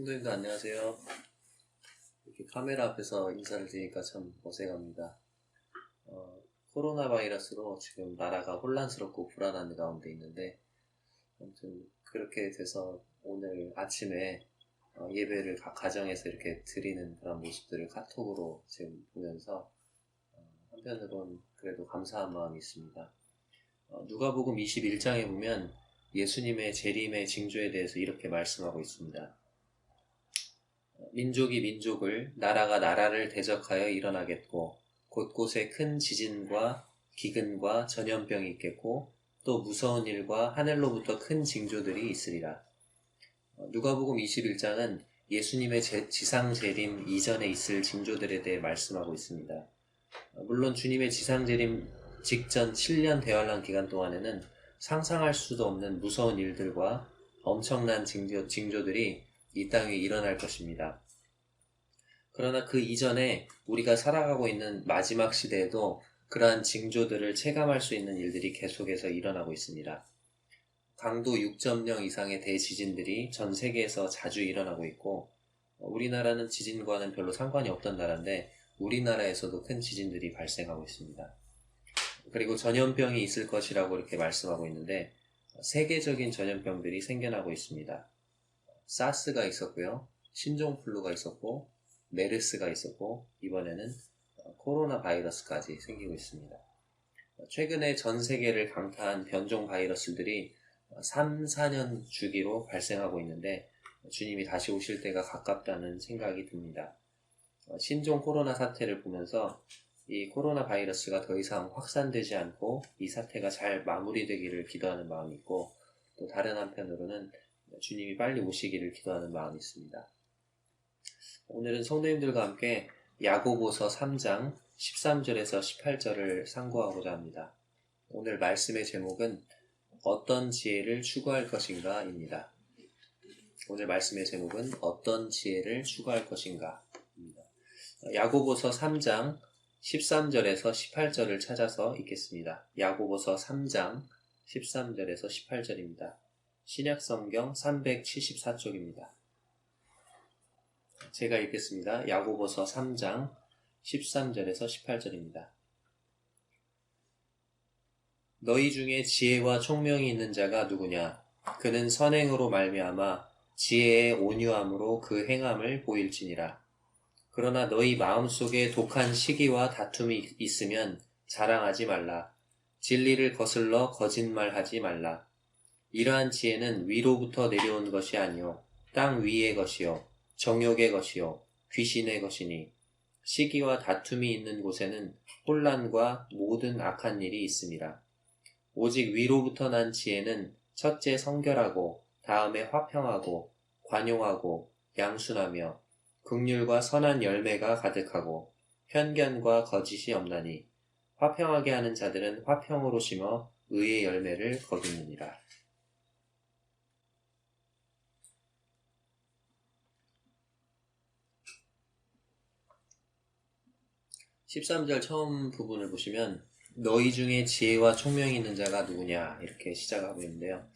성도님들 안녕하세요. 이렇게 카메라 앞에서 인사를 드리니까 참 어색합니다. 코로나 바이러스로 지금 나라가 혼란스럽고 불안한 가운데 있는데, 아무튼 그렇게 돼서 오늘 아침에 예배를 각 가정에서 이렇게 드리는 그런 모습들을 카톡으로 지금 보면서 한편으론 그래도 감사한 마음이 있습니다. 누가복음 21장에 보면 예수님의 재림의 징조에 대해서 이렇게 말씀하고 있습니다. 민족이 민족을, 나라가 나라를 대적하여 일어나겠고, 곳곳에 큰 지진과 기근과 전염병이 있겠고, 또 무서운 일과 하늘로부터 큰 징조들이 있으리라. 누가복음 21장은 예수님의 지상 재림 이전에 있을 징조들에 대해 말씀하고 있습니다. 물론 주님의 지상 재림 직전 7년 대환란 기간 동안에는 상상할 수도 없는 무서운 일들과 엄청난 징조들이 이 땅에 일어날 것입니다. 그러나 그 이전에 우리가 살아가고 있는 마지막 시대에도 그러한 징조들을 체감할 수 있는 일들이 계속해서 일어나고 있습니다. 강도 6.0 이상의 대지진들이 전 세계에서 자주 일어나고 있고, 우리나라는 지진과는 별로 상관이 없던 나라인데 우리나라에서도 큰 지진들이 발생하고 있습니다. 그리고 전염병이 있을 것이라고 이렇게 말씀하고 있는데 세계적인 전염병들이 생겨나고 있습니다. 사스가 있었고요, 신종플루가 있었고, 메르스가 있었고, 이번에는 코로나 바이러스까지 생기고 있습니다. 최근에 전 세계를 강타한 변종 바이러스들이 3, 4년 주기로 발생하고 있는데 주님이 다시 오실 때가 가깝다는 생각이 듭니다. 신종 코로나 사태를 보면서 이 코로나 바이러스가 더 이상 확산되지 않고 이 사태가 잘 마무리되기를 기도하는 마음이 있고, 또 다른 한편으로는 주님이 빨리 오시기를 기도하는 마음이 있습니다. 오늘은 성도님들과 함께 야고보서 3장 13절에서 18절을 상고하고자 합니다. 오늘 말씀의 제목은 어떤 지혜를 추구할 것인가 입니다. 오늘 말씀의 제목은 어떤 지혜를 추구할 것인가 입니다. 야고보서 3장 13절에서 18절을 찾아서 읽겠습니다. 야고보서 3장 13절에서 18절입니다. 신약성경 374쪽입니다. 제가 읽겠습니다. 야고보서 3장 13절에서 18절입니다. 너희 중에 지혜와 총명이 있는 자가 누구냐? 그는 선행으로 말미암아 지혜의 온유함으로 그 행함을 보일지니라. 그러나 너희 마음속에 독한 시기와 다툼이 있으면 자랑하지 말라. 진리를 거슬러 거짓말하지 말라. 이러한 지혜는 위로부터 내려온 것이 아니요 땅 위의 것이요 정욕의 것이요 귀신의 것이니, 시기와 다툼이 있는 곳에는 혼란과 모든 악한 일이 있음이라. 오직 위로부터 난 지혜는 첫째 성결하고 다음에 화평하고 관용하고 양순하며 긍휼과 선한 열매가 가득하고 편견과 거짓이 없나니, 화평하게 하는 자들은 화평으로 심어 의의 열매를 거두느니라. 13절 처음 부분을 보시면 너희 중에 지혜와 총명이 있는 자가 누구냐 이렇게 시작하고 있는데요.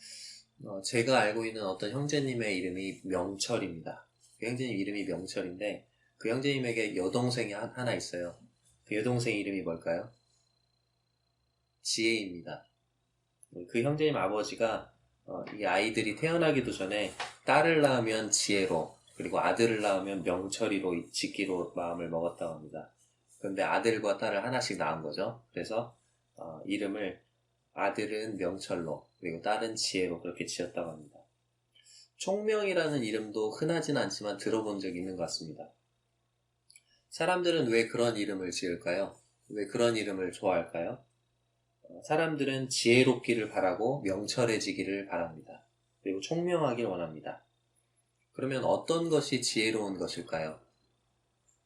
제가 알고 있는 어떤 형제님의 이름이 명철입니다. 그 형제님 이름이 명철인데 그 형제님에게 여동생이 하나 있어요. 그 여동생 이름이 뭘까요? 지혜입니다. 그 형제님 아버지가 이 아이들이 태어나기도 전에 딸을 낳으면 지혜로, 그리고 아들을 낳으면 명철이로 짓기로 마음을 먹었다고 합니다. 그런데 아들과 딸을 하나씩 낳은 거죠. 그래서 이름을 아들은 명철로, 그리고 딸은 지혜로 그렇게 지었다고 합니다. 총명이라는 이름도 흔하진 않지만 들어본 적이 있는 것 같습니다. 사람들은 왜 그런 이름을 지을까요? 왜 그런 이름을 좋아할까요? 사람들은 지혜롭기를 바라고 명철해지기를 바랍니다. 그리고 총명하길 원합니다. 그러면 어떤 것이 지혜로운 것일까요?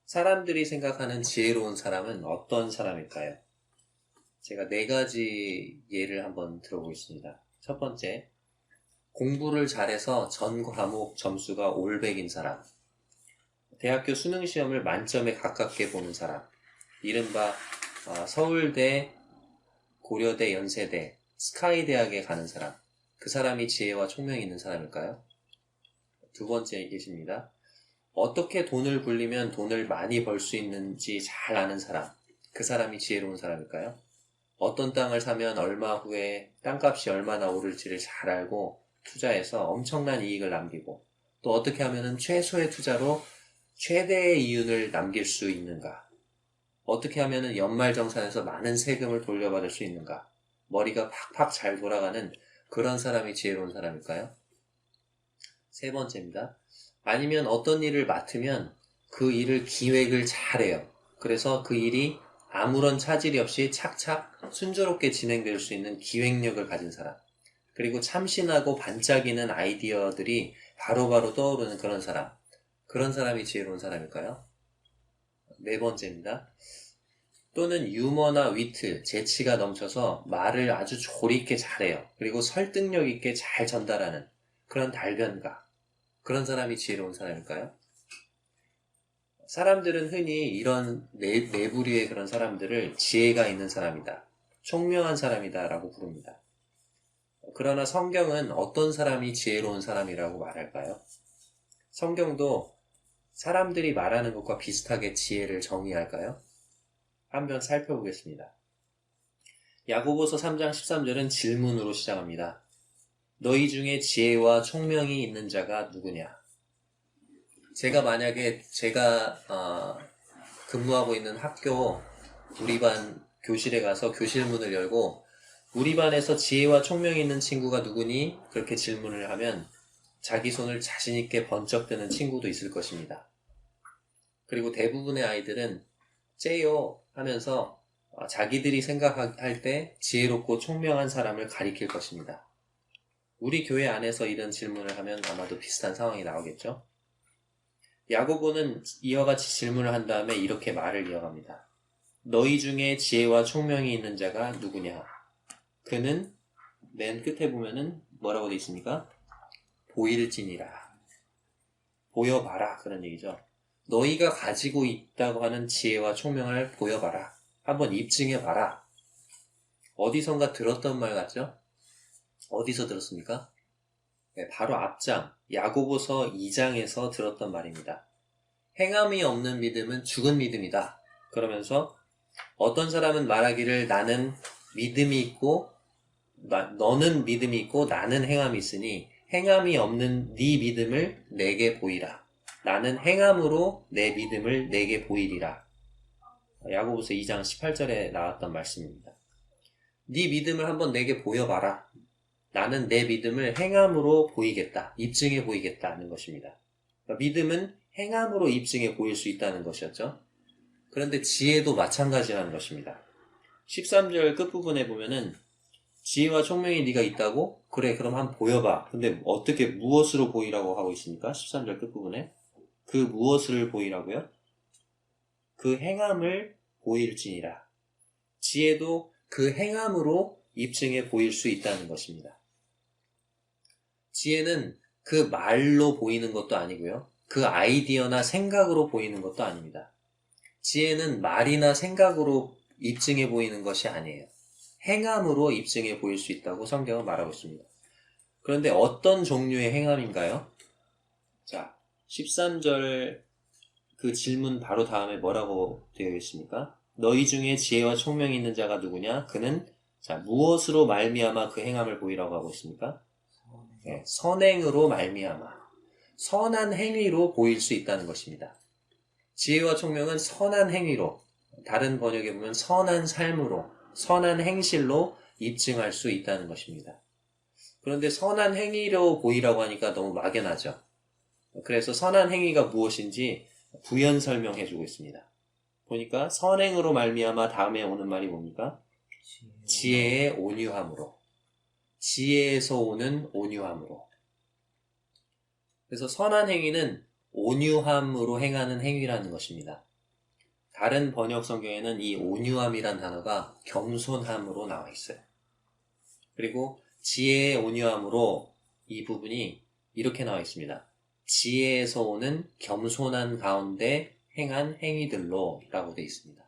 사람들이 생각하는 지혜로운 사람은 어떤 사람일까요? 제가 4가지 예를 한번 들어보겠습니다. 첫 번째, 공부를 잘해서 전 과목 점수가 올백인 사람, 대학교 수능시험을 만점에 가깝게 보는 사람, 이른바 서울대, 고려대, 연세대, 스카이대학에 가는 사람, 그 사람이 지혜와 총명이 있는 사람일까요? 두 번째 예시입니다. 어떻게 돈을 굴리면 돈을 많이 벌 수 있는지 잘 아는 사람, 그 사람이 지혜로운 사람일까요? 어떤 땅을 사면 얼마 후에 땅값이 얼마나 오를지를 잘 알고 투자해서 엄청난 이익을 남기고, 또 어떻게 하면 최소의 투자로 최대의 이윤을 남길 수 있는가? 어떻게 하면 연말정산에서 많은 세금을 돌려받을 수 있는가? 머리가 팍팍 잘 돌아가는 그런 사람이 지혜로운 사람일까요? 세 번째입니다. 아니면 어떤 일을 맡으면 그 일을 기획을 잘해요. 그래서 그 일이 아무런 차질이 없이 착착 순조롭게 진행될 수 있는 기획력을 가진 사람. 그리고 참신하고 반짝이는 아이디어들이 바로바로 떠오르는 그런 사람. 그런 사람이 지혜로운 사람일까요? 네 번째입니다. 또는 유머나 위트, 재치가 넘쳐서 말을 아주 조리 있게 잘해요. 그리고 설득력 있게 잘 전달하는 그런 달변가. 그런 사람이 지혜로운 사람일까요? 사람들은 흔히 이런 네 부류의 그런 사람들을 지혜가 있는 사람이다, 총명한 사람이다 라고 부릅니다. 그러나 성경은 어떤 사람이 지혜로운 사람이라고 말할까요? 성경도 사람들이 말하는 것과 비슷하게 지혜를 정의할까요? 한번 살펴보겠습니다. 야고보서 3장 13절은 질문으로 시작합니다. 너희 중에 지혜와 총명이 있는 자가 누구냐? 제가 만약에 제가 근무하고 있는 학교 우리 반 교실에 가서 교실 문을 열고 우리 반에서 지혜와 총명이 있는 친구가 누구니? 그렇게 질문을 하면 자기 손을 자신 있게 번쩍 드는 친구도 있을 것입니다. 그리고 대부분의 아이들은 째요 하면서 자기들이 생각할 때 지혜롭고 총명한 사람을 가리킬 것입니다. 우리 교회 안에서 이런 질문을 하면 아마도 비슷한 상황이 나오겠죠? 야고보는 이와 같이 질문을 한 다음에 이렇게 말을 이어갑니다. 너희 중에 지혜와 총명이 있는 자가 누구냐? 그는 맨 끝에 보면은 뭐라고 되어 있습니까? 보일지니라. 보여봐라. 그런 얘기죠. 너희가 가지고 있다고 하는 지혜와 총명을 보여봐라. 한번 입증해봐라. 어디선가 들었던 말 같죠? 어디서 들었습니까? 네, 바로 앞장 야고보서 2장에서 들었던 말입니다. 행함이 없는 믿음은 죽은 믿음이다. 그러면서 어떤 사람은 말하기를 나는 믿음이 있고 너는 믿음이 있고 나는 행함이 있으니 행함이 없는 네 믿음을 내게 보이라. 나는 행함으로 내 믿음을 내게 보이리라. 야고보서 2장 18절에 나왔던 말씀입니다. 네 믿음을 한번 내게 보여봐라. 나는 내 믿음을 행함으로 보이겠다. 입증해 보이겠다는 것입니다. 그러니까 믿음은 행함으로 입증해 보일 수 있다는 것이었죠. 그런데 지혜도 마찬가지라는 것입니다. 13절 끝부분에 보면은 지혜와 총명이 네가 있다고? 그래, 그럼 한번 보여봐. 근데 어떻게 무엇으로 보이라고 하고 있습니까? 13절 끝부분에. 그 무엇을 보이라고요? 그 행함을 보일지니라. 지혜도 그 행함으로 입증해 보일 수 있다는 것입니다. 지혜는 그 말로 보이는 것도 아니고요. 그 아이디어나 생각으로 보이는 것도 아닙니다. 지혜는 말이나 생각으로 입증해 보이는 것이 아니에요. 행함으로 입증해 보일 수 있다고 성경은 말하고 있습니다. 그런데 어떤 종류의 행함인가요? 자, 13절 그 질문 바로 다음에 뭐라고 되어 있습니까? 너희 중에 지혜와 총명이 있는 자가 누구냐? 그는 무엇으로 말미암아 그 행함을 보이라고 하고 있습니까? 네, 선행으로 말미암아 선한 행위로 보일 수 있다는 것입니다. 지혜와 총명은 선한 행위로, 다른 번역에 보면 선한 삶으로, 선한 행실로 입증할 수 있다는 것입니다. 그런데 선한 행위로 보이라고 하니까 너무 막연하죠. 그래서 선한 행위가 무엇인지 부연 설명해주고 있습니다. 보니까 선행으로 말미암아 다음에 오는 말이 뭡니까? 지혜의 온유함으로. 지혜에서 오는 온유함으로. 그래서 선한 행위는 온유함으로 행하는 행위라는 것입니다. 다른 번역 성경에는 이 온유함이란 단어가 겸손함으로 나와 있어요. 그리고 지혜의 온유함으로 이 부분이 이렇게 나와 있습니다. 지혜에서 오는 겸손한 가운데 행한 행위들로 라고 되어 있습니다.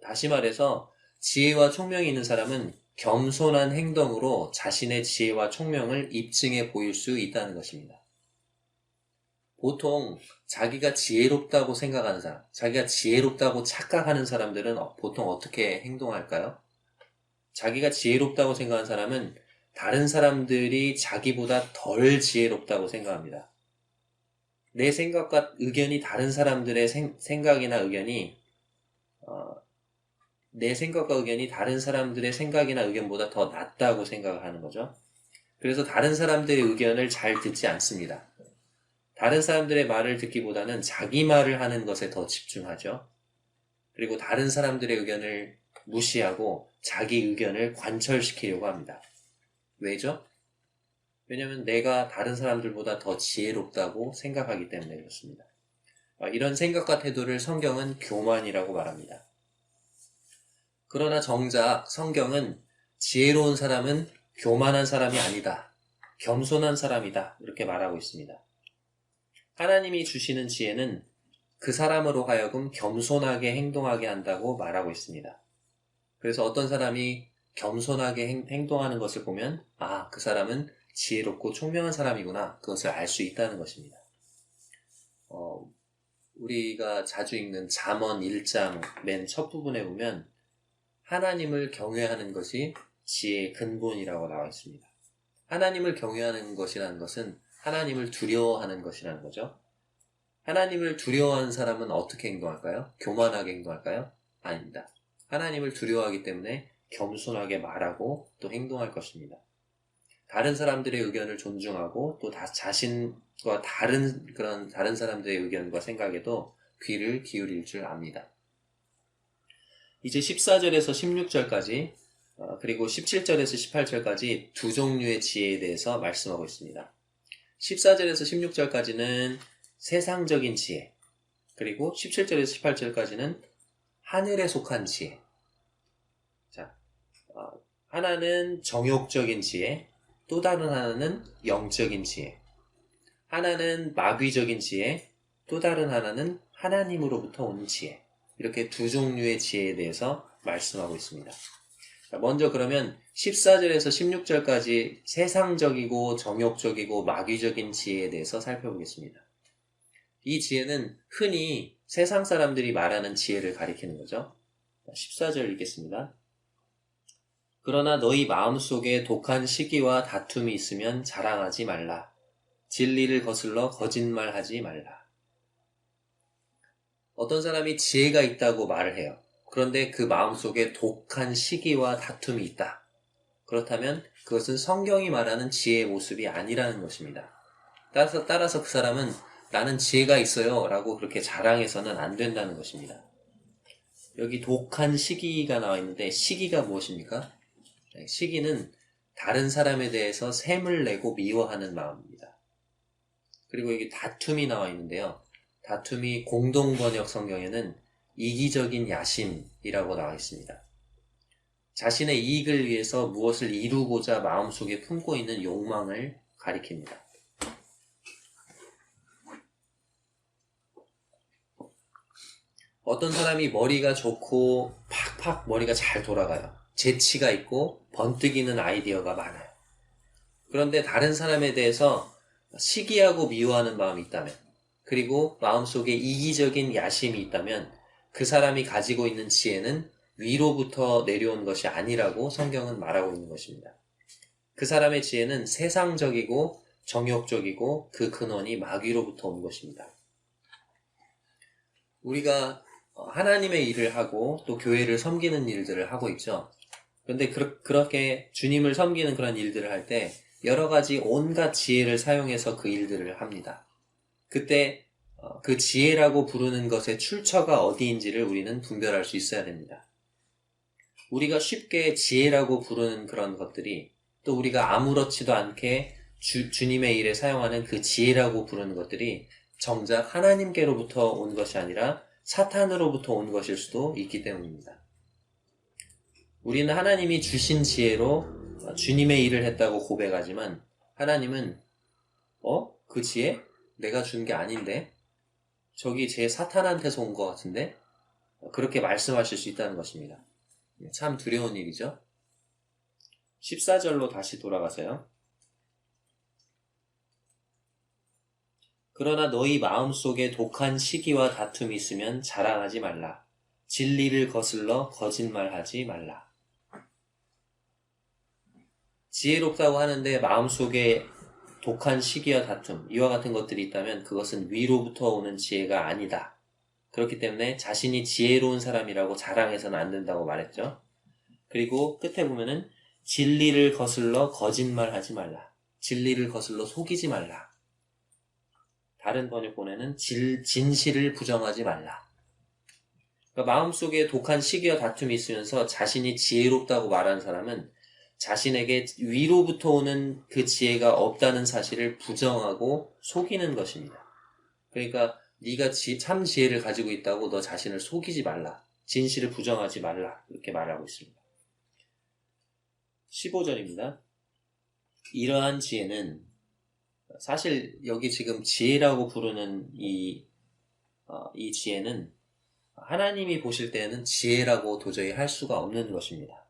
다시 말해서 지혜와 총명이 있는 사람은 겸손한 행동으로 자신의 지혜와 총명을 입증해 보일 수 있다는 것입니다. 보통 자기가 지혜롭다고 생각하는 사람, 자기가 지혜롭다고 착각하는 사람들은 보통 어떻게 행동할까요? 자기가 지혜롭다고 생각하는 사람은 다른 사람들이 자기보다 덜 지혜롭다고 생각합니다. 내 생각과 의견이 다른 사람들의 생각이나 의견이 내 생각과 의견이 다른 사람들의 생각이나 의견보다 더 낫다고 생각을 하는 거죠. 그래서 다른 사람들의 의견을 잘 듣지 않습니다. 다른 사람들의 말을 듣기보다는 자기 말을 하는 것에 더 집중하죠. 그리고 다른 사람들의 의견을 무시하고 자기 의견을 관철시키려고 합니다. 왜죠? 왜냐하면 내가 다른 사람들보다 더 지혜롭다고 생각하기 때문에 그렇습니다. 이런 생각과 태도를 성경은 교만이라고 말합니다. 그러나 정작 성경은 지혜로운 사람은 교만한 사람이 아니다. 겸손한 사람이다. 이렇게 말하고 있습니다. 하나님이 주시는 지혜는 그 사람으로 하여금 겸손하게 행동하게 한다고 말하고 있습니다. 그래서 어떤 사람이 겸손하게 행동하는 것을 보면 그 사람은 지혜롭고 총명한 사람이구나. 그것을 알 수 있다는 것입니다. 우리가 자주 읽는 잠언 1장 맨 첫 부분에 보면 하나님을 경외하는 것이 지혜의 근본이라고 나와 있습니다. 하나님을 경외하는 것이라는 것은 하나님을 두려워하는 것이라는 거죠. 하나님을 두려워하는 사람은 어떻게 행동할까요? 교만하게 행동할까요? 아닙니다. 하나님을 두려워하기 때문에 겸손하게 말하고 또 행동할 것입니다. 다른 사람들의 의견을 존중하고 또 자신과 다른 사람들의 의견과 생각에도 귀를 기울일 줄 압니다. 이제 14절에서 16절까지 그리고 17절에서 18절까지 두 종류의 지혜에 대해서 말씀하고 있습니다. 14절에서 16절까지는 세상적인 지혜, 그리고 17절에서 18절까지는 하늘에 속한 지혜. 자, 하나는 정욕적인 지혜, 또 다른 하나는 영적인 지혜. 하나는 마귀적인 지혜, 또 다른 하나는 하나님으로부터 온 지혜. 이렇게 두 종류의 지혜에 대해서 말씀하고 있습니다. 먼저 그러면 14절에서 16절까지 세상적이고 정욕적이고 마귀적인 지혜에 대해서 살펴보겠습니다. 이 지혜는 흔히 세상 사람들이 말하는 지혜를 가리키는 거죠. 14절 읽겠습니다. 그러나 너희 마음속에 독한 시기와 다툼이 있으면 자랑하지 말라. 진리를 거슬러 거짓말하지 말라. 어떤 사람이 지혜가 있다고 말을 해요. 그런데 그 마음속에 독한 시기와 다툼이 있다. 그렇다면 그것은 성경이 말하는 지혜의 모습이 아니라는 것입니다. 따라서 그 사람은 나는 지혜가 있어요 라고 그렇게 자랑해서는 안 된다는 것입니다. 여기 독한 시기가 나와 있는데 시기가 무엇입니까? 시기는 다른 사람에 대해서 샘을 내고 미워하는 마음입니다. 그리고 여기 다툼이 나와 있는데요. 다툼이 공동번역 성경에는 이기적인 야심이라고 나와 있습니다. 자신의 이익을 위해서 무엇을 이루고자 마음속에 품고 있는 욕망을 가리킵니다. 어떤 사람이 머리가 좋고 팍팍 머리가 잘 돌아가요. 재치가 있고 번뜩이는 아이디어가 많아요. 그런데 다른 사람에 대해서 시기하고 미워하는 마음이 있다면, 그리고 마음속에 이기적인 야심이 있다면 그 사람이 가지고 있는 지혜는 위로부터 내려온 것이 아니라고 성경은 말하고 있는 것입니다. 그 사람의 지혜는 세상적이고 정욕적이고 그 근원이 마귀로부터 온 것입니다. 우리가 하나님의 일을 하고 또 교회를 섬기는 일들을 하고 있죠. 그런데 그렇게 주님을 섬기는 그런 일들을 할 때 여러 가지 온갖 지혜를 사용해서 그 일들을 합니다. 그때 그 지혜라고 부르는 것의 출처가 어디인지를 우리는 분별할 수 있어야 됩니다. 우리가 쉽게 지혜라고 부르는 그런 것들이 또 우리가 아무렇지도 않게 주님의 일에 사용하는 그 지혜라고 부르는 것들이 정작 하나님께로부터 온 것이 아니라 사탄으로부터 온 것일 수도 있기 때문입니다. 우리는 하나님이 주신 지혜로 주님의 일을 했다고 고백하지만 하나님은 그 지혜? 내가 준 게 아닌데? 저기 제 사탄한테서 온 것 같은데? 그렇게 말씀하실 수 있다는 것입니다. 참 두려운 일이죠. 14절로 다시 돌아가세요. 그러나 너희 마음속에 독한 시기와 다툼이 있으면 자랑하지 말라. 진리를 거슬러 거짓말하지 말라. 지혜롭다고 하는데 마음속에 독한 시기와 다툼, 이와 같은 것들이 있다면 그것은 위로부터 오는 지혜가 아니다. 그렇기 때문에 자신이 지혜로운 사람이라고 자랑해서는 안 된다고 말했죠. 그리고 끝에 보면은 진리를 거슬러 거짓말하지 말라. 진리를 거슬러 속이지 말라. 다른 번역본에는 진실을 부정하지 말라. 그러니까 마음속에 독한 시기와 다툼이 있으면서 자신이 지혜롭다고 말하는 사람은 자신에게 위로부터 오는 그 지혜가 없다는 사실을 부정하고 속이는 것입니다. 그러니까 네가 참 지혜를 가지고 있다고 너 자신을 속이지 말라. 진실을 부정하지 말라. 이렇게 말하고 있습니다. 15절입니다. 이러한 지혜는 사실 여기 지금 지혜라고 부르는 이 지혜는 하나님이 보실 때에는 지혜라고 도저히 할 수가 없는 것입니다.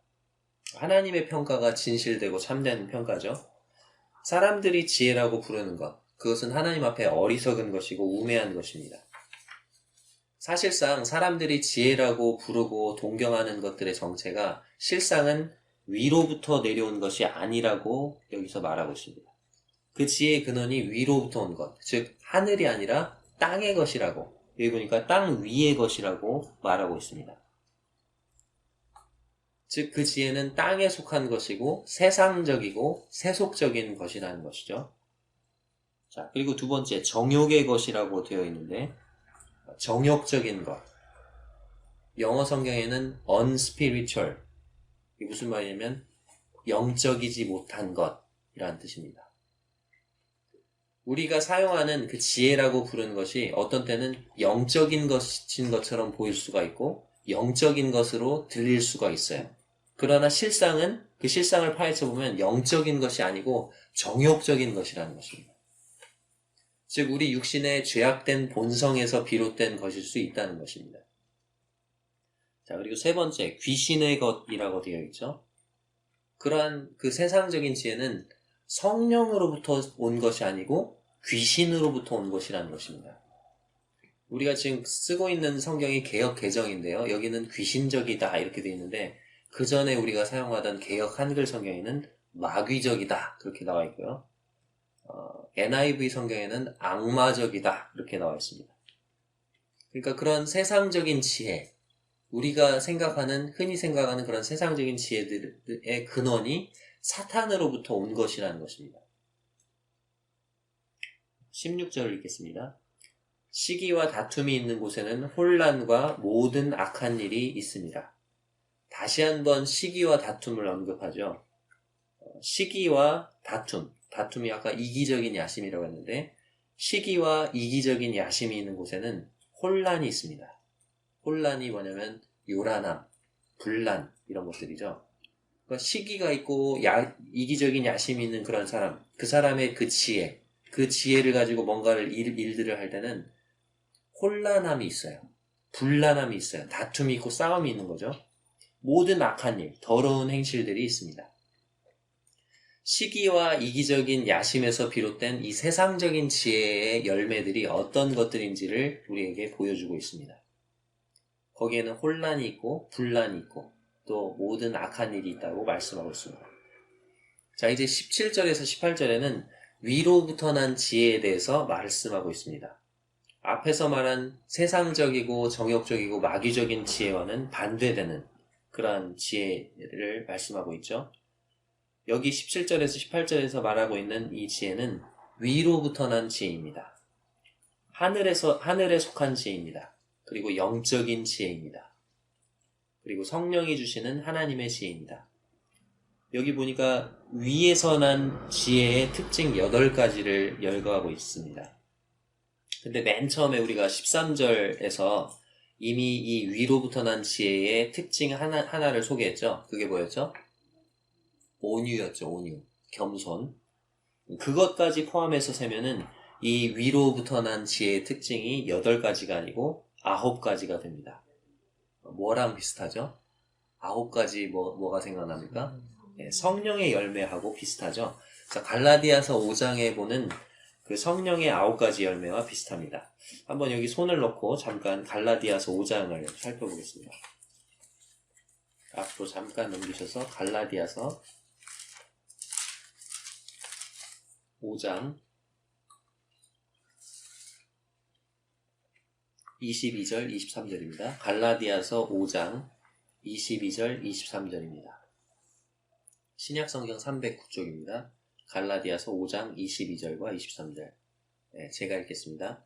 하나님의 평가가 진실되고 참된 평가죠. 사람들이 지혜라고 부르는 것, 그것은 하나님 앞에 어리석은 것이고 우매한 것입니다. 사실상 사람들이 지혜라고 부르고 동경하는 것들의 정체가 실상은 위로부터 내려온 것이 아니라고 여기서 말하고 있습니다. 그 지혜의 근원이 위로부터 온 것, 즉 하늘이 아니라 땅의 것이라고, 여기 보니까 땅 위의 것이라고 말하고 있습니다. 즉 그 지혜는 땅에 속한 것이고 세상적이고 세속적인 것이라는 것이죠. 자, 그리고 두 번째, 정욕의 것이라고 되어 있는데 정욕적인 것. 영어 성경에는 unspiritual, 이게 무슨 말이냐면 영적이지 못한 것이라는 뜻입니다. 우리가 사용하는 그 지혜라고 부르는 것이 어떤 때는 영적인 것인 것처럼 보일 수가 있고 영적인 것으로 들릴 수가 있어요. 그러나 실상은 그 실상을 파헤쳐 보면 영적인 것이 아니고 정욕적인 것이라는 것입니다. 즉 우리 육신의 죄악된 본성에서 비롯된 것일 수 있다는 것입니다. 자, 그리고 세 번째, 귀신의 것이라고 되어 있죠. 그러한 그 세상적인 지혜는 성령으로부터 온 것이 아니고 귀신으로부터 온 것이라는 것입니다. 우리가 지금 쓰고 있는 성경이 개역 개정인데요. 여기는 귀신적이다 이렇게 되어 있는데 그 전에 우리가 사용하던 개역 한글 성경에는 마귀적이다 그렇게 나와 있고요. NIV 성경에는 악마적이다 이렇게 나와 있습니다. 그러니까 그런 세상적인 지혜, 우리가 흔히 생각하는 그런 세상적인 지혜들의 근원이 사탄으로부터 온 것이라는 것입니다. 16절을 읽겠습니다. 시기와 다툼이 있는 곳에는 혼란과 모든 악한 일이 있습니다. 다시 한번 시기와 다툼을 언급하죠. 시기와 다툼이 아까 이기적인 야심이라고 했는데 시기와 이기적인 야심이 있는 곳에는 혼란이 있습니다. 혼란이 뭐냐면 요란함, 분란 이런 것들이죠. 그러니까 시기가 있고 이기적인 야심이 있는 그런 사람, 그 사람의 그 지혜를 가지고 뭔가를 일들을 할 때는 혼란함이 있어요. 분란함이 있어요. 다툼이 있고 싸움이 있는 거죠. 모든 악한 일, 더러운 행실들이 있습니다. 시기와 이기적인 야심에서 비롯된 이 세상적인 지혜의 열매들이 어떤 것들인지를 우리에게 보여주고 있습니다. 거기에는 혼란이 있고 분란이 있고 또 모든 악한 일이 있다고 말씀하고 있습니다. 자, 이제 17절에서 18절에는 위로부터 난 지혜에 대해서 말씀하고 있습니다. 앞에서 말한 세상적이고 정욕적이고 마귀적인 지혜와는 반대되는 그러한 지혜를 말씀하고 있죠. 여기 17절에서 18절에서 말하고 있는 이 지혜는 위로부터 난 지혜입니다. 하늘에 속한 지혜입니다. 그리고 영적인 지혜입니다. 그리고 성령이 주시는 하나님의 지혜입니다. 여기 보니까 위에서 난 지혜의 특징 8가지를 열거하고 있습니다. 근데 맨 처음에 우리가 13절에서 이미 이 위로부터 난 지혜의 특징 하나를 소개했죠. 그게 뭐였죠? 온유였죠. 온유, 겸손. 그것까지 포함해서 세면은 이 위로부터 난 지혜의 특징이 8가지가 아니고 9가지가 됩니다. 뭐랑 비슷하죠? 9가지 뭐가 생각납니까? 네, 성령의 열매하고 비슷하죠. 자, 갈라디아서 5장에 보는 그 성령의 9가지 열매와 비슷합니다. 한번 여기 손을 넣고 잠깐 갈라디아서 5장을 살펴보겠습니다. 앞으로 잠깐 넘기셔서 갈라디아서 5장 22절 23절입니다. 갈라디아서 5장 22절 23절입니다. 신약성경 309쪽입니다. 갈라디아서 5장 22절과 23절. 네, 제가 읽겠습니다.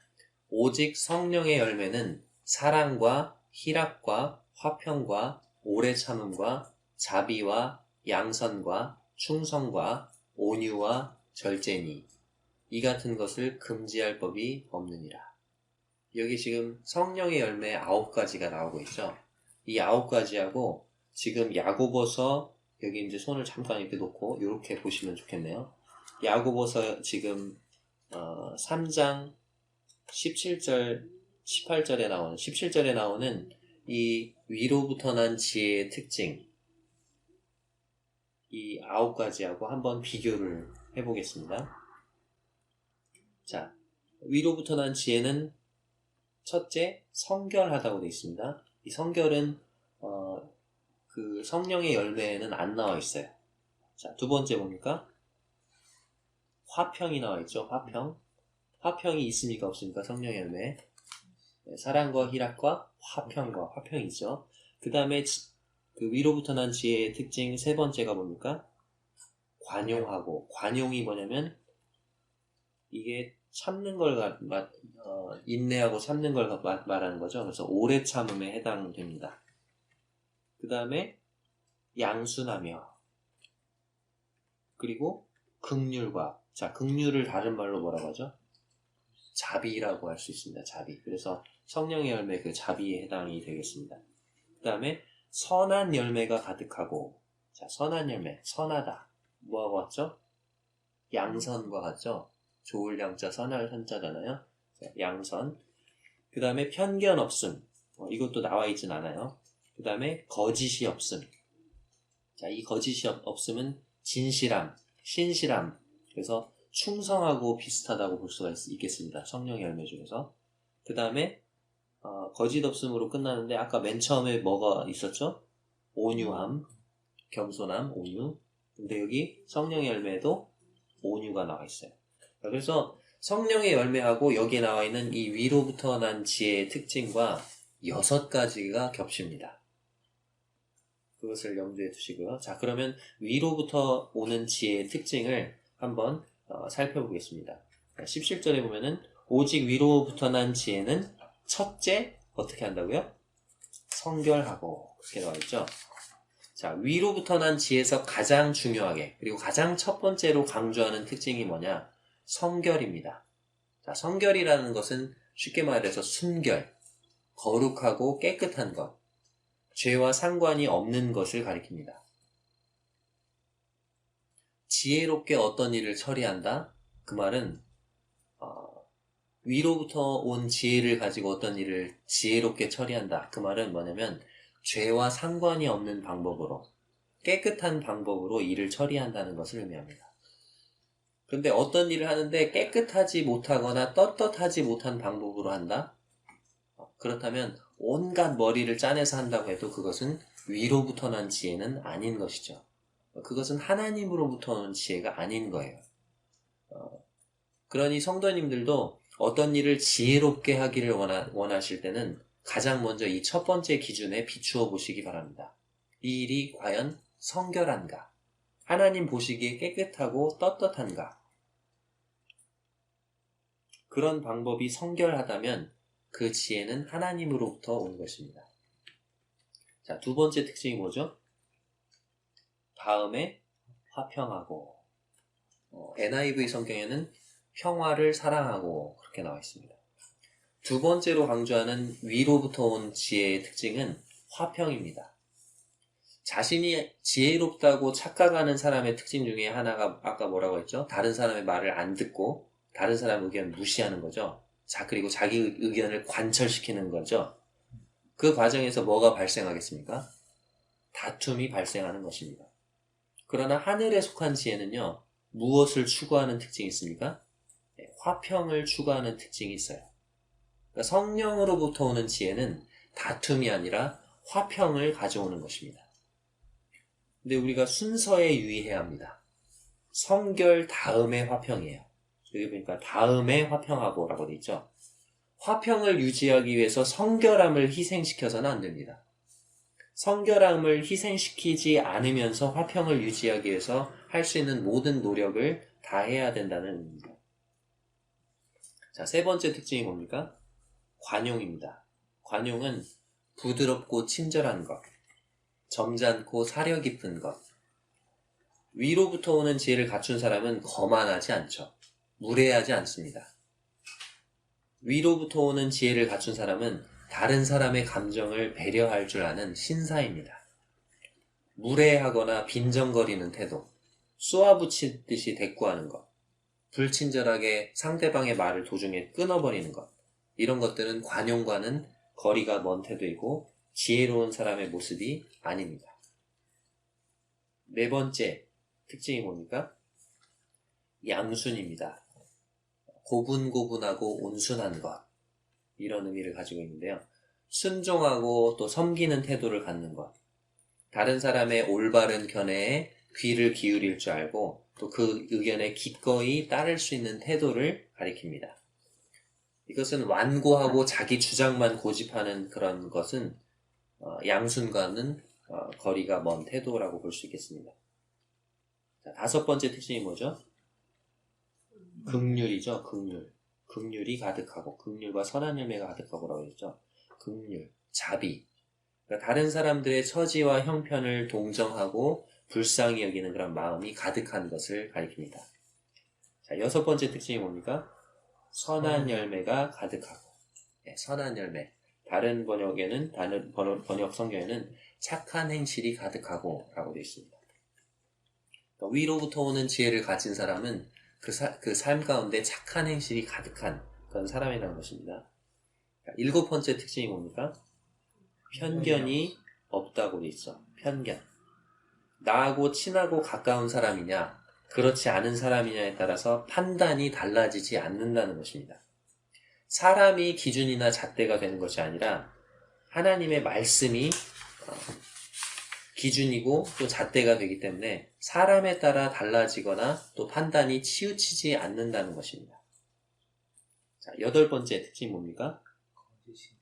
오직 성령의 열매는 사랑과 희락과 화평과 오래 참음과 자비와 양선과 충성과 온유와 절제니 이 같은 것을 금지할 법이 없느니라. 여기 지금 성령의 열매 9가지가 나오고 있죠. 이 9가지하고 지금 야고보서 여기 이제 손을 잠깐 이렇게 놓고 이렇게 보시면 좋겠네요. 야고보서 지금 3장 17절 18절에 나오는 17절에 나오는 이 위로부터 난 지혜의 특징 이 9가지하고 한번 비교를 해보겠습니다. 자, 위로부터 난 지혜는 첫째, 성결하다고 되어 있습니다. 이 성결은 그 성령의 열매에는 안 나와 있어요. 자, 두 번째 뭡니까? 화평이 나와 있죠. 화평이 있습니까? 없습니까? 성령의 열매. 네, 사랑과 희락과 화평과 화평이 있죠. 그 다음에 그 위로부터 난 지혜의 특징 세 번째가 뭡니까? 관용하고, 관용이 뭐냐면 이게 참는 걸 인내하고 참는 걸 말하는 거죠. 그래서 오래 참음에 해당됩니다. 그 다음에 양순하며, 그리고 긍휼과, 자, 긍휼을 다른 말로 뭐라고 하죠? 자비라고 할 수 있습니다. 자비. 그래서 성령의 열매 그 자비에 해당이 되겠습니다. 그 다음에 선한 열매가 가득하고, 자, 선한 열매, 선하다. 뭐하고 같죠? 양선과 같죠? 좋을 양자, 선할 선자잖아요. 자, 양선. 그 다음에 편견 없음. 이것도 나와 있진 않아요. 그 다음에 거짓이 없음. 자, 이 거짓이 없음은 진실함, 신실함. 그래서 충성하고 비슷하다고 볼 수가 있겠습니다. 성령의 열매 중에서. 그 다음에 거짓 없음으로 끝나는데 아까 맨 처음에 뭐가 있었죠? 온유함, 겸손함, 온유. 근데 여기 성령의 열매에도 온유가 나와 있어요. 그래서 성령의 열매하고 여기에 나와 있는 이 위로부터 난 지혜의 특징과 6가지가 겹칩니다. 그것을 염두에 두시고요. 자, 그러면 위로부터 오는 지혜의 특징을 한번 살펴보겠습니다. 17절에 보면은 오직 위로부터 난 지혜는 첫째 어떻게 한다고요? 성결하고 그렇게 나와 있죠. 자, 위로부터 난 지혜에서 가장 중요하게 그리고 가장 첫 번째로 강조하는 특징이 뭐냐? 성결입니다. 자, 성결이라는 것은 쉽게 말해서 순결, 거룩하고 깨끗한 것, 죄와 상관이 없는 것을 가리킵니다. 지혜롭게 어떤 일을 처리한다? 그 말은 위로부터 온 지혜를 가지고 어떤 일을 지혜롭게 처리한다. 그 말은 뭐냐면 죄와 상관이 없는 방법으로 깨끗한 방법으로 일을 처리한다는 것을 의미합니다. 그런데 어떤 일을 하는데 깨끗하지 못하거나 떳떳하지 못한 방법으로 한다? 그렇다면 온갖 머리를 짜내서 한다고 해도 그것은 위로부터 난 지혜는 아닌 것이죠. 그것은 하나님으로부터 온 지혜가 아닌 거예요. 그러니 성도님들도 어떤 일을 지혜롭게 하기를 원하실 때는 가장 먼저 이 첫 번째 기준에 비추어 보시기 바랍니다. 이 일이 과연 성결한가? 하나님 보시기에 깨끗하고 떳떳한가? 그런 방법이 성결하다면 그 지혜는 하나님으로부터 온 것입니다. 자, 두 번째 특징이 뭐죠? 다음에 화평하고 NIV 성경에는 평화를 사랑하고 그렇게 나와 있습니다. 두 번째로 강조하는 위로부터 온 지혜의 특징은 화평입니다. 자신이 지혜롭다고 착각하는 사람의 특징 중에 하나가 아까 뭐라고 했죠? 다른 사람의 말을 안 듣고 다른 사람 의견을 무시하는 거죠. 자, 그리고 자기 의견을 관철시키는 거죠. 그 과정에서 뭐가 발생하겠습니까? 다툼이 발생하는 것입니다. 그러나 하늘에 속한 지혜는요, 무엇을 추구하는 특징이 있습니까? 화평을 추구하는 특징이 있어요. 그러니까 성령으로부터 오는 지혜는 다툼이 아니라 화평을 가져오는 것입니다. 근데 우리가 순서에 유의해야 합니다. 성결 다음에 화평이에요. 여기 보니까 다음에 화평하고 라고 돼 있죠. 화평을 유지하기 위해서 성결함을 희생시켜서는 안 됩니다. 성결함을 희생시키지 않으면서 화평을 유지하기 위해서 할 수 있는 모든 노력을 다 해야 된다는 의미입니다. 자, 세 번째 특징이 뭡니까? 관용입니다. 관용은 부드럽고 친절한 것, 점잖고 사려 깊은 것. 위로부터 오는 지혜를 갖춘 사람은 거만하지 않죠. 무례하지 않습니다. 위로부터 오는 지혜를 갖춘 사람은 다른 사람의 감정을 배려할 줄 아는 신사입니다. 무례하거나 빈정거리는 태도, 쏘아붙이듯이 대꾸하는 것, 불친절하게 상대방의 말을 도중에 끊어버리는 것, 이런 것들은 관용과는 거리가 먼 태도이고 지혜로운 사람의 모습이 아닙니다. 네 번째 특징이 뭡니까? 양순입니다. 고분고분하고 온순한 것, 이런 의미를 가지고 있는데요. 순종하고 또 섬기는 태도를 갖는 것, 다른 사람의 올바른 견해에 귀를 기울일 줄 알고 또 그 의견에 기꺼이 따를 수 있는 태도를 가리킵니다. 이것은 완고하고 자기 주장만 고집하는 그런 것은 양순과는 거리가 먼 태도라고 볼 수 있겠습니다. 자, 다섯 번째 특징이 뭐죠? 긍휼이죠. 긍휼. 긍휼이 가득하고 긍휼과 선한 열매가 가득하고라고 했죠. 긍휼, 자비. 그러니까 다른 사람들의 처지와 형편을 동정하고 불쌍히 여기는 그런 마음이 가득한 것을 가리킵니다. 자, 여섯 번째 특징이 뭡니까? 선한 열매가 가득하고. 네, 선한 열매. 다른 번역 성경에는 착한 행실이 가득하고 라고 되어 있습니다. 그러니까 위로부터 오는 지혜를 가진 사람은 그 삶 가운데 착한 행실이 가득한 그런 사람이라는 것입니다. 자, 일곱 번째 특징이 뭡니까? 편견이 없다고 되어 있어. 편견. 나하고 친하고 가까운 사람이냐, 그렇지 않은 사람이냐에 따라서 판단이 달라지지 않는다는 것입니다. 사람이 기준이나 잣대가 되는 것이 아니라 하나님의 말씀이 기준이고 또 잣대가 되기 때문에 사람에 따라 달라지거나 또 판단이 치우치지 않는다는 것입니다. 자, 여덟 번째 특징이 뭡니까?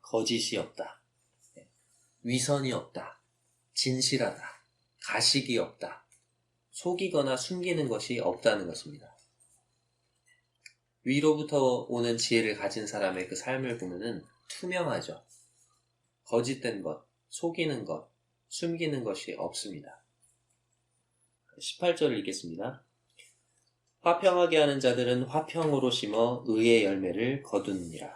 거짓이 없다. 위선이 없다. 진실하다. 가식이 없다. 속이거나 숨기는 것이 없다는 것입니다. 위로부터 오는 지혜를 가진 사람의 그 삶을 보면은 투명하죠. 거짓된 것, 속이는 것, 숨기는 것이 없습니다. 18절을 읽겠습니다. 화평하게 하는 자들은 화평으로 심어 의의 열매를 거두느니라.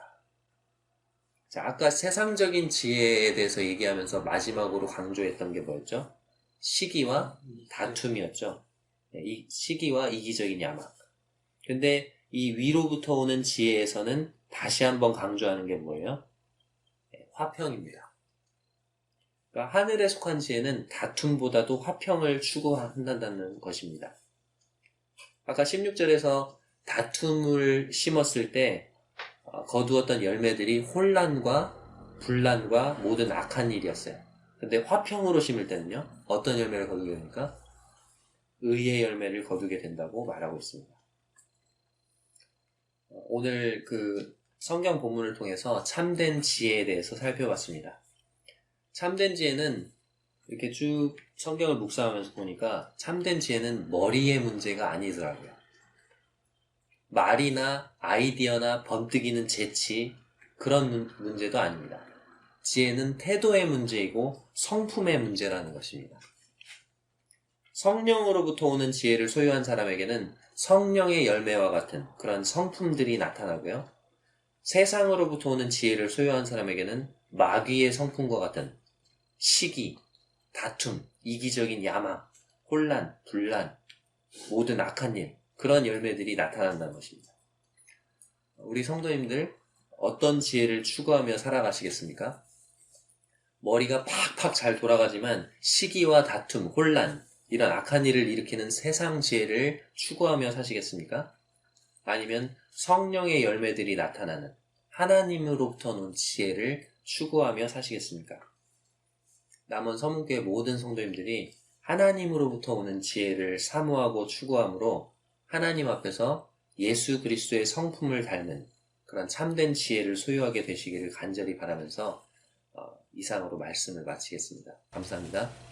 자, 아까 세상적인 지혜에 대해서 얘기하면서 마지막으로 강조했던 게 뭐였죠? 시기와 다툼이었죠. 이 시기와 이기적인 야망. 근데 이 위로부터 오는 지혜에서는 다시 한번 강조하는 게 뭐예요? 화평입니다. 그러니까 하늘에 속한 지혜는 다툼보다도 화평을 추구한다는 것입니다. 아까 16절에서 다툼을 심었을 때 거두었던 열매들이 혼란과 분란과 모든 악한 일이었어요. 근데 화평으로 심을 때는요, 어떤 열매를 거두게 됩니까? 의의 열매를 거두게 된다고 말하고 있습니다. 오늘 그 성경 본문을 통해서 참된 지혜에 대해서 살펴봤습니다. 참된 지혜는 이렇게 쭉 성경을 묵상하면서 보니까 참된 지혜는 머리의 문제가 아니더라고요. 말이나 아이디어나 번뜩이는 재치, 그런 문제도 아닙니다. 지혜는 태도의 문제이고 성품의 문제라는 것입니다. 성령으로부터 오는 지혜를 소유한 사람에게는 성령의 열매와 같은 그런 성품들이 나타나고요. 세상으로부터 오는 지혜를 소유한 사람에게는 마귀의 성품과 같은 시기, 다툼, 이기적인 야망, 혼란, 분란, 모든 악한 일, 그런 열매들이 나타난다는 것입니다. 우리 성도님들 어떤 지혜를 추구하며 살아가시겠습니까? 머리가 팍팍 잘 돌아가지만 시기와 다툼, 혼란, 이런 악한 일을 일으키는 세상 지혜를 추구하며 사시겠습니까? 아니면 성령의 열매들이 나타나는 하나님으로부터 온 지혜를 추구하며 사시겠습니까? 남원 서문교회 모든 성도님들이 하나님으로부터 오는 지혜를 사모하고 추구함으로 하나님 앞에서 예수 그리스도의 성품을 닮은 그런 참된 지혜를 소유하게 되시기를 간절히 바라면서 이상으로 말씀을 마치겠습니다. 감사합니다.